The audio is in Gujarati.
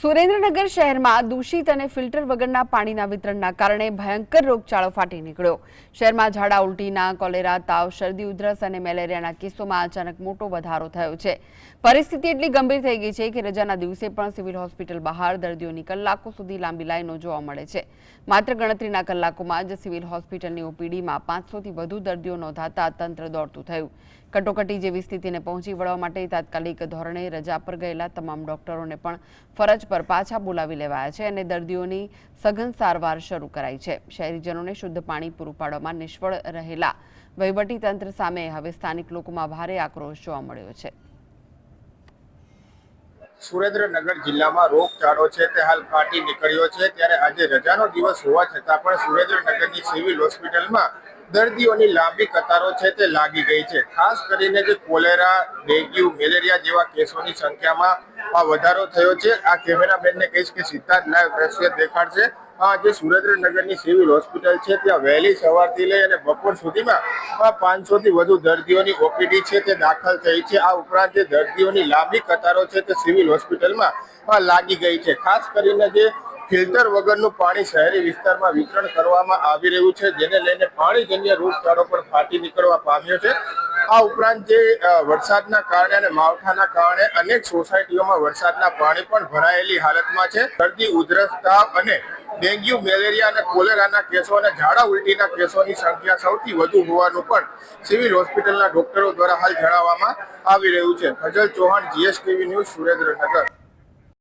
સુરેન્દ્રનગર શહેરમાં દૂષિત અને ફિલ્ટર વગરના પાણીના વિતરણના કારણે ભયંકર રોગચાળો ફાટી નીકળ્યો। શહેરમાં ઝાડા ઉલટીના, કોલેરા, તાવ, શરદી, ઉધરસ અને મેલેરિયાના કેસોમાં અચાનક મોટો વધારો થયો છે। પરિસ્થિતિ એટલી ગંભીર થઈ ગઈ છે કે રજાના દિવસે પણ સિવિલ હોસ્પિટલ બહાર દર્દીઓની કલાકો સુધી લાંબી લાઈનો જોવા મળે છે। માત્ર ગણતરીના કલાકોમાં જ સિવિલ હોસ્પિટલની ઓપીડીમાં 500થી વધુ દર્દીઓ નોંધાતા તંત્ર દોડતું થયું। કટોકટી જેવી સ્થિતિને પહોંચી વળવા માટે તાત્કાલિક ધોરણે રજા પર ગયેલા તમામ ડોક્ટરોને પણ ફરજ પર પાછા બોલાવી લેવાયા છે અને દર્દીઓની સઘન સારવાર શરૂ કરાઈ છે। શહેરીજનોને શુદ્ધ પાણી પૂરું પાડવામાં નિષ્ફળ રહેલા વહીવટી તંત્ર સામે હવે સ્થાનિક લોકોમાં ભારે આક્રોશ જોવા મળ્યો છે। સુરેન્દ્રનગર જિલ્લામાં રોગચાળો છે તે હાલ ફાટી નીકળ્યો છે, ત્યારે આજે રજાનો દિવસ હોવા છતાં પણ સુરેન્દ્રનગરની સિવિલ હોસ્પિટલમાં દર્દીઓની લાંબી કતારો છે તે લાગી ગઈ છે। ખાસ કરીને જે કોલેરા, ડેન્ગ્યુ, મેલેરિયા જેવા કેસોની સંખ્યામાં વધારો થયો છે। આ કેમેરામેનને કહીશ કે સીધા જ લાઈવ દ્રશ્ય દેખાડશે। જે સુરેન્દ્રનગરની સિવિલ હોસ્પિટલ છે ત્યાં વહેલી સવારથી લઈ અને બપોર સુધીમાં 500થી વધુ દર્દીઓની ઓપીડી છે તે દાખલ થઈ છે। આ ઉપરાંત જે દર્દીઓની લાંબી કતારો છે તે સિવિલ હોસ્પિટલમાં લાગી ગઈ છે। ખાસ કરીને જે ફિલ્ટર વગરનું પાણી શહેરી વિસ્તારમાં વિતરણ કરવામાં આવી રહ્યું છે, જેને લઈને પાણીજન્ય રોગચાળો પણ ફાટી નીકળવા પામ્યો છે। આ ઉપરાંત જે વરસાદના કારણે અને માવઠાના કારણે અનેક સોસાયટીઓમાં વરસાદના પાણી પણ ભરાયેલી હાલતમાં છે। શરદી, ઉધરસ, તાવ અને ડેન્ગ્યુ, મેલેરિયા અને કોલેરાના કેસો અને ઝાડા ઉલટીના કેસોની સંખ્યા સૌથી વધુ હોવાનું પણ સિવિલ હોસ્પિટલના ડોક્ટરો દ્વારા હાલ જણાવવામાં આવી રહ્યું છે। Fazal Chauhan, GSTV news, Surendranagar.